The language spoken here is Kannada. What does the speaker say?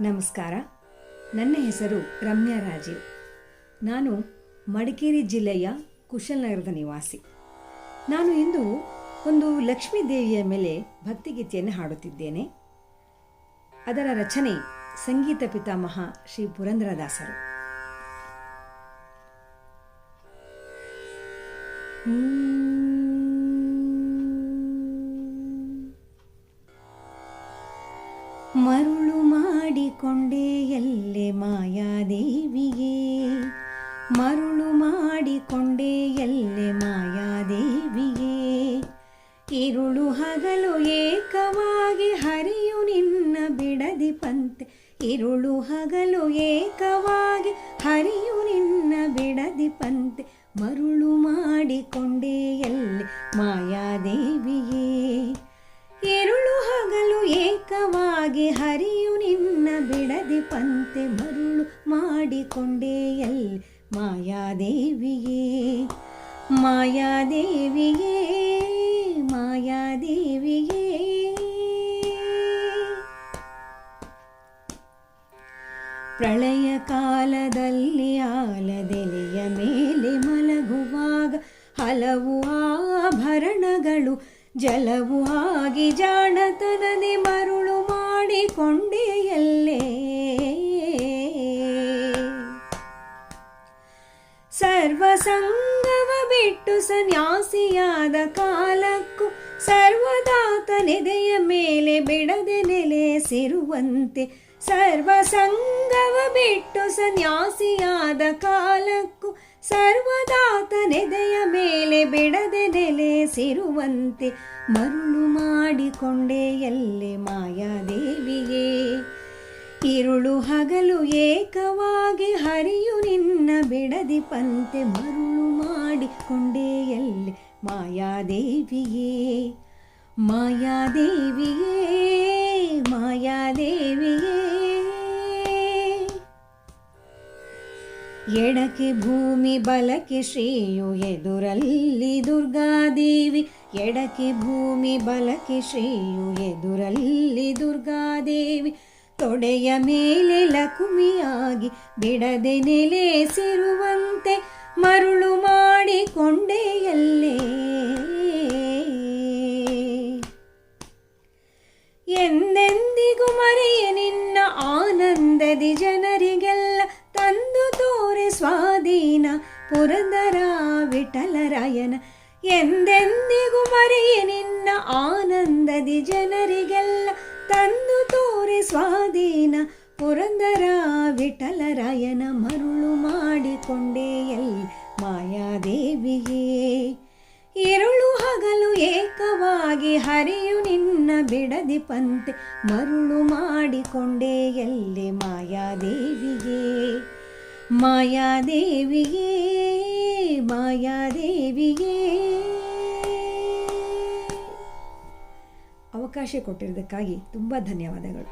ನಮಸ್ಕಾರ. ನನ್ನ ಹೆಸರು ರಮ್ಯಾ ರಾಜೀವ್. ನಾನು ಮಡಿಕೇರಿ ಜಿಲ್ಲೆಯ ಕುಶಲನಗರದ ನಿವಾಸಿ. ನಾನು ಇಂದು ಒಂದು ಲಕ್ಷ್ಮೀ ದೇವಿಯ ಮೇಲೆ ಭಕ್ತಿಗೀತೆಯನ್ನು ಹಾಡುತ್ತಿದ್ದೇನೆ. ಅದರ ರಚನೆ ಸಂಗೀತ ಪಿತಾಮಹ ಶ್ರೀ ಪುರಂದರದಾಸರು. ಮರುಳು ಮಾಡಿಕೊಂಡೆ ಎಲ್ಲೆ ಮಾಯಾದೇವಿಯೇ, ಮರುಳು ಮಾಡಿಕೊಂಡೆ ಎಲ್ಲೆ ಮಾಯಾದೇವಿಯೇ. ಇರುಳು ಹಗಲು ಏಕವಾಗಿ ಹರಿಯು ನಿನ್ನ ಬಿಡದಿ ಪಂತೆ, ಇರುಳು ಹಗಲು ಏಕವಾಗಿ ಹರಿಯು ನಿನ್ನ ಬಿಡದಿ ಪಂತೆ. ಮರುಳು ಮಾಡಿಕೊಂಡೆ ಎಲ್ಲೆ ಮಾಯಾದೇವಿಯೇ, ಇರುಳು ಹಗಲು ಏಕವಾಗಿ ಹರಿಯು ನಿನ್ನ ಬಿಡದಿ ಪಂತೆ. ಮರುಳು ಮಾಡಿಕೊಂಡೆ ಎಲ್ಲಿ ಮಾಯಾದೇವಿಯೇ, ಮಾಯಾದೇವಿಯೇ, ಮಾಯಾದೇವಿಯೇ. ಪ್ರಳಯ ಕಾಲದಲ್ಲಿ ಆಲದೆಲೆಯ ಮೇಲೆ ಮಲಗುವಾಗ ಹಲವು ಆಭರಣಗಳು ಜಲವು ಆಗಿ ಜಾಣತನನೆ ಮರುಳು ಮಾಡಿಕೊಂಡೆ ಎಲ್ಲೇ. ಸರ್ವಸಂಗವ ಬಿಟ್ಟು ಸನ್ಯಾಸಿಯಾದ ಕಾಲಕ್ಕೂ ಸರ್ವದಾತನೆದೆಯ ಮೇಲೆ ಬಿಡದೆ ನೆಲೆಸಿರುವಂತೆ. ಸರ್ವಸಂಗವ ಬಿಟ್ಟು ಸನ್ಯಾಸಿಯಾದ ಕಾಲಕ್ಕೂ ಸರ್ವದಾತನೆದೆಯ ಮೇಲೆ ಬಿಡದೆ ನೆಲೆಸಿರುವಂತೆ. ಮರುಳು ಮಾಡಿಕೊಂಡೆ ಎಲ್ಲೆ ಮಾಯಾದೇವಿಯೇ, ಇರುಳು ಹಗಲು ಏಕವಾಗಿ ಹರಿಯು ನಿನ್ನ ಬಿಡದಿ ಪಂತೆ. ಮರುಳು ಮಾಡಿಕೊಂಡೆ ಎಲ್ಲೆ ಮಾಯಾದೇವಿಯೇ, ಮಾಯಾದೇವಿಯೇ, ಮಾಯಾದೇವಿಯೇ. ಎಡಕ್ಕೆ ಭೂಮಿ ಬಲಕ್ಕೆ ಶ್ರೀಯು ಎದುರಲ್ಲಿ ದುರ್ಗಾದೇವಿ, ಎಡಕ್ಕೆ ಭೂಮಿ ಬಲಕ್ಕೆ ಶ್ರೀಯು ಎದುರಲ್ಲಿ ದುರ್ಗಾದೇವಿ. ತೊಡೆಯ ಮೇಲೆ ಲಕುಮಿಯಾಗಿ ಬಿಡದೆ ನೆಲೆಸಿರುವಂತೆ ಮರುಳು ಮಾಡಿಕೊಂಡೆ ಎಲ್ಲೇ. ಎಂದೆಂದಿಗೂ ಮರೆಯ ನಿನ್ನ ಆನಂದದಿ ಜನರಿಗೆಲ್ಲ ತಂದು ತೋರೆ ಸ್ವಾಧೀನ ಪುರಂದರ ವಿಠಲರಾಯನ. ಎಂದೆಂದಿಗೂ ಮರೆಯ ನಿನ್ನ ಆನಂದದಿ ಜನರಿಗೆಲ್ಲ ತಂದು ತೋರೆ ಸ್ವಾಧೀನ ಪುರಂದರ ವಿಠಲರಾಯನ. ಮರುಳು ಮಾಡಿಕೊಂಡೆ ಎಲ್ಲಿ ಮಾಯಾದೇವಿಯೇ, ಇರುಳು ಹಗಲು ಏಕವಾಗಿ ಹರಿಯು ನಿನ್ನ ಬಿಡದಿ ಪಂತೆ. ಮರುಳು ಮಾಡಿಕೊಂಡೆ ಎಲ್ಲಿ ಮಾಯಾದೇವಿಯೇ, ಮಾಯಾದೇವಿಯೇ, ಮಾಯಾದೇವಿಯೇ. ಅವಕಾಶ ಕೊಟ್ಟಿರೋದಕ್ಕಾಗಿ ತುಂಬ ಧನ್ಯವಾದಗಳು.